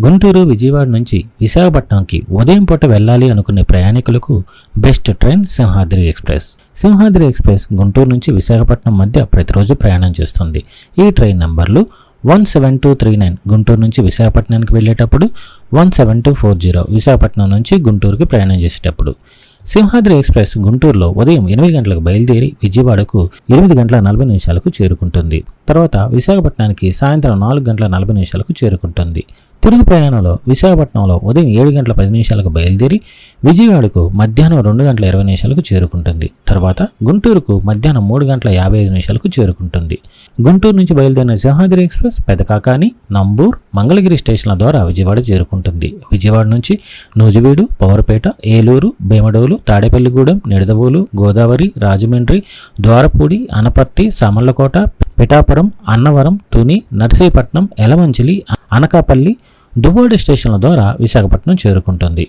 గుంటూరు విజయవాడ నుంచి విశాఖపట్నంకి ఉదయం పూట వెళ్ళాలి అనుకునే ప్రయాణికులకు best train Simhadri express. Simhadri express Guntur నుంచి విశాఖపట్నం మధ్య ప్రతిరోజు ప్రయాణం చేస్తుంది. ఈ ట్రైన్ నంబర్లు 17239 గుంటూరు నుంచి విశాఖపట్నానికి వెళ్ళేటప్పుడు, 17240 విశాఖపట్నం నుంచి గుంటూరుకి ప్రయాణం చేసేటప్పుడు. సింహాద్రి ఎక్స్ప్రెస్ గుంటూరులో ఉదయం 8 గంటలకు బయలుదేరి విజయవాడకు 8 గంటల 40 నిమిషాలకు చేరుకుంటుంది. తర్వాత విశాఖపట్నానికి సాయంత్రం 4 గంటల 40 నిమిషాలకు చేరుకుంటుంది. తిరుగు ప్రయాణంలో విశాఖపట్నంలో ఉదయం 7 గంటల 10 నిమిషాలకు బయలుదేరి విజయవాడకు మధ్యాహ్నం 2 గంటల 20 నిమిషాలకు చేరుకుంటుంది. తర్వాత గుంటూరుకు మధ్యాహ్నం 3 గంటల 55 నిమిషాలకు చేరుకుంటుంది. గుంటూరు నుంచి బయలుదేరిన సింహాద్రి ఎక్స్ప్రెస్ పెదకాకాని, నంబూర్, మంగళగిరి స్టేషన్ల ద్వారా విజయవాడ చేరుకుంటుంది. విజయవాడ నుంచి నూజివీడు, పవర్పేట, ఏలూరు, భీమడోలు, తాడేపల్లిగూడెం, నిడదవోలు, గోదావరి, రాజమండ్రి, ద్వారపూడి, అనపర్తి, సామర్లకోట, పిఠాపురం, అన్నవరం, తుని, నర్సీపట్నం, ఎలమంచిలి, అనకాపల్లి, దువ్వాడ స్టేషన్ల ద్వారా విశాఖపట్నం చేరుకుంటుంది.